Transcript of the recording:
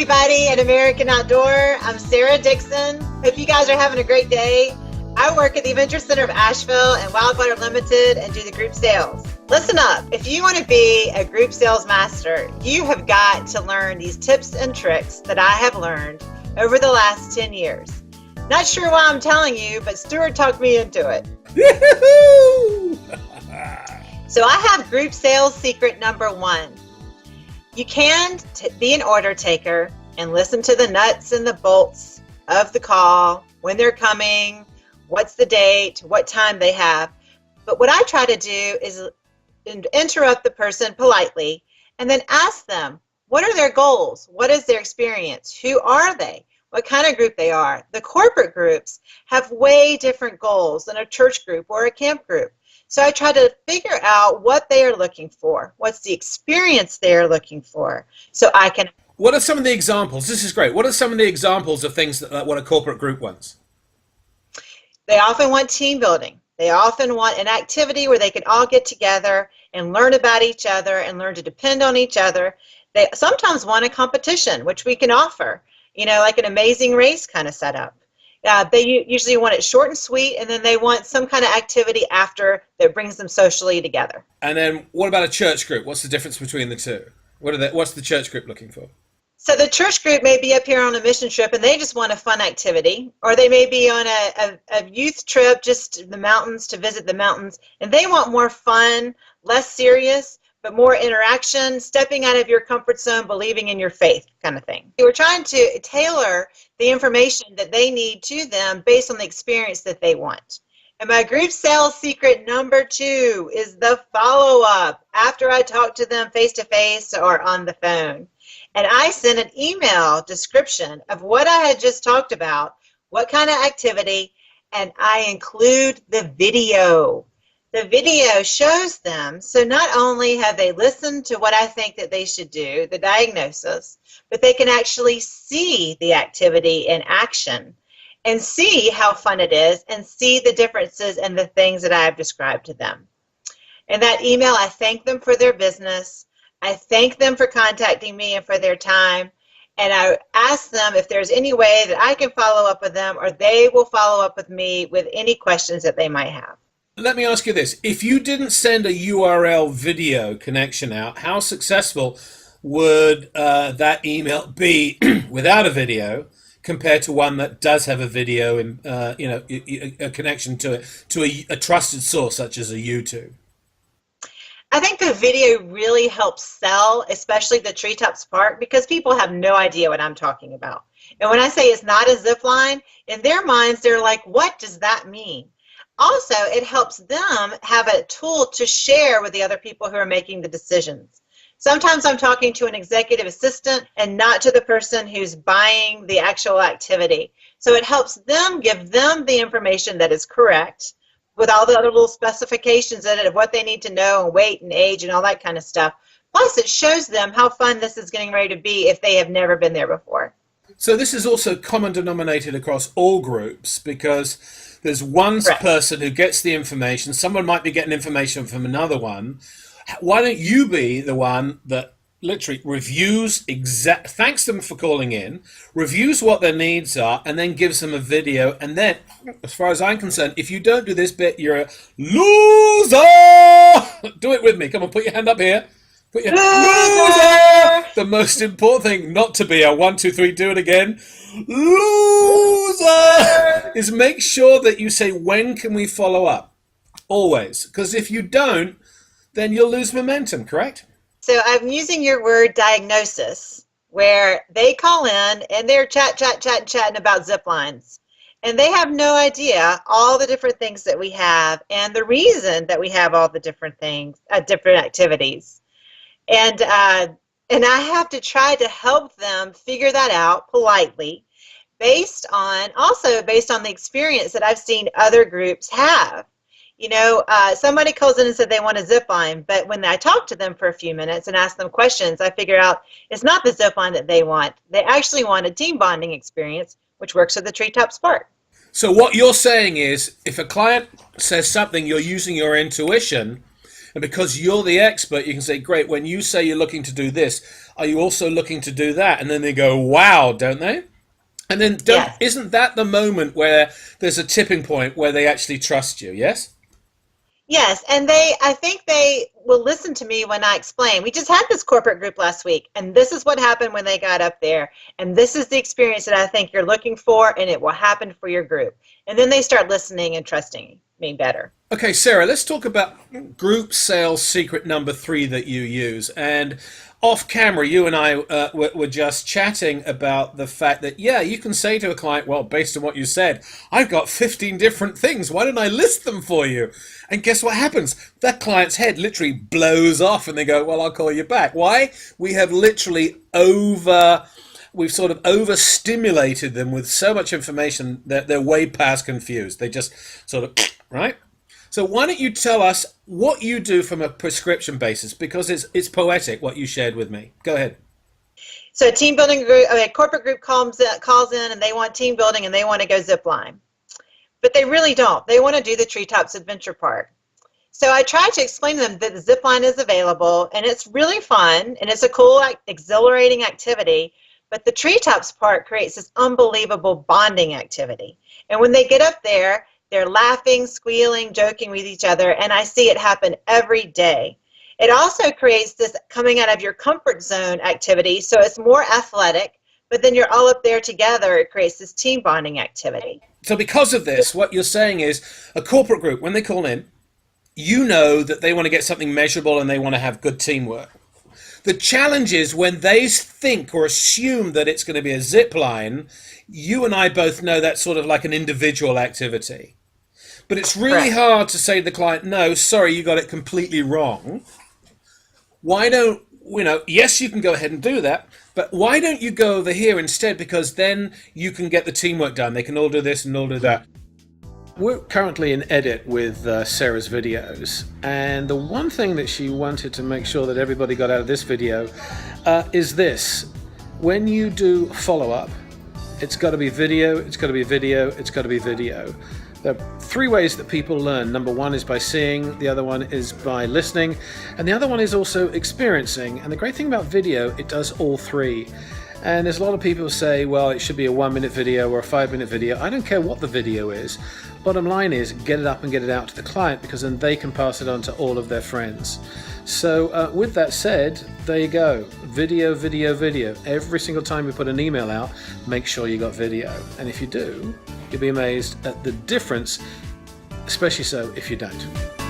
everybody at American Outdoor. I'm Sarah Dixon. Hope you guys are having a great day. I work at the Adventure Center of Asheville and Wildwater Limited and do the group sales. Listen up, if you want to be a group sales master, you have got to learn these tips and tricks that I have learned over the last 10 years. Not sure why I'm telling you, but Stuart talked me into it. So I have group sales secret number 1. You can be an order taker and listen to the nuts and the bolts of the call, when they're coming, what's the date, what time they have. But what I try to do is interrupt the person politely and then ask them, what are their goals? What is their experience? Who are they? What kind of group they are? The corporate groups have way different goals than a church group or a camp group. So I try to figure out what they are looking for. What's the experience they are looking for? So I can... What are some of the examples? This is great. What are some of the examples of things that what a corporate group wants? They often want team building. They often want an activity where they can all get together and learn about each other and learn to depend on each other. They sometimes want a competition, which we can offer, like an amazing race kind of setup. They usually want it short and sweet, and then they want some kind of activity after that brings them socially together. And then what about a church group? What's the difference between the two? What's the church group looking for? So the church group may be up here on a mission trip and they just want a fun activity, or they may be on a youth trip, just the mountains, to visit the mountains, and they want more fun, less serious, but more interaction, stepping out of your comfort zone, believing in your faith kind of thing. We're trying to tailor the information that they need to them based on the experience that they want. And my group sales secret number 2 is the follow-up after I talk to them face-to-face or on the phone. And I send an email description of what I had just talked about, what kind of activity, and I include the video. The video shows them, so not only have they listened to what I think that they should do, the diagnosis, but they can actually see the activity in action and see how fun it is and see the differences and the things that I have described to them. In that email, I thank them for their business. I thank them for contacting me and for their time, and I ask them if there's any way that I can follow up with them or they will follow up with me with any questions that they might have. Let me ask you this. If you didn't send a URL video connection out, how successful would that email be without a video compared to one that does have a video and a connection to it, to a trusted source such as a YouTube? I think the video really helps sell, especially the Treetops Park, because people have no idea what I'm talking about. And when I say it's not a zip line, in their minds, they're like, what does that mean? Also, it helps them have a tool to share with the other people who are making the decisions. Sometimes I'm talking to an executive assistant and not to the person who's buying the actual activity. So it helps them give them the information that is correct, with all the other little specifications in it of what they need to know and weight and age and all that kind of stuff. Plus, it shows them how fun this is getting ready to be if they have never been there before. So this is also common denominated across all groups, because there's one Correct. person who gets the information. Someone might be getting information from another one. Why don't you be the one that literally reviews, thanks them for calling in, reviews what their needs are, and then gives them a video. And then, as far as I'm concerned, if you don't do this bit, you're a loser. Do it with me. Come on, put your hand up here. Put your loser. The most important thing not to be a 1, 2, 3, do it again. Loser is make sure that you say, when can we follow up? Always. Because if you don't, then you'll lose momentum, correct? So I'm using your word diagnosis, where they call in and they're chatting about zip lines. And they have no idea all the different things that we have and the reason that we have all the different things, different activities. And I have to try to help them figure that out politely, based on the experience that I've seen other groups have. Somebody calls in and said they want a zip line, but when I talk to them for a few minutes and ask them questions, I figure out it's not the zip line that they want. They actually want a team bonding experience, which works at the Treetops Park. So what you're saying is, if a client says something, you're using your intuition, and because you're the expert, you can say, great, when you say you're looking to do this, Are you also looking to do that? And then they go, wow, don't they? And then Yes. isn't that the moment where there's a tipping point where they actually trust you? Yes? Yes, and I think they will listen to me when I explain. We just had this corporate group last week, and this is what happened when they got up there, and this is the experience that I think you're looking for, and it will happen for your group. And then they start listening and trusting me better. Okay, Sarah, let's talk about group sales secret number 3 that you use. And off camera, you and I were just chatting about the fact that, yeah, you can say to a client, well, based on what you said, I've got 15 different things. Why don't I list them for you? And guess what happens? That client's head literally blows off and they go, well, I'll call you back. Why? We have literally we've sort of overstimulated them with so much information that they're way past confused. They just sort of, right? So why don't you tell us what you do from a prescription basis, because it's poetic what you shared with me. Go ahead. So a team building group, a corporate group calls in and they want team building and they want to go zip line. But they really don't. They want to do the Treetops Adventure Park. So I try to explain to them that the zip line is available and it's really fun and it's a cool, exhilarating activity. But the Treetops Park creates this unbelievable bonding activity. And when they get up there, they're laughing, squealing, joking with each other, and I see it happen every day. It also creates this coming out of your comfort zone activity, so it's more athletic, but then you're all up there together. It creates this team bonding activity. So because of this, what you're saying is a corporate group, when they call in, you know that they want to get something measurable and they want to have good teamwork. The challenge is when they think or assume that it's going to be a zip line, you and I both know that's sort of like an individual activity. But it's really hard to say to the client, no, sorry, you got it completely wrong. Why don't, yes, you can go ahead and do that, but why don't you go over here instead? Because then you can get the teamwork done. They can all do this and all do that. We're currently in edit with Sarah's videos, and the one thing that she wanted to make sure that everybody got out of this video is this. When you do follow-up, it's got to be video, it's got to be video, it's got to be video. There are 3 ways that people learn. Number 1 is by seeing, the other one is by listening, and the other one is also experiencing. And the great thing about video, it does all 3. And there's a lot of people who say, well, it should be a 1-minute video or a 5-minute video. I don't care what the video is. Bottom line is, get it up and get it out to the client, because then they can pass it on to all of their friends. So with that said, there you go. Video, video, video. Every single time we put an email out, make sure you got video. And if you do, you'll be amazed at the difference, especially so if you don't.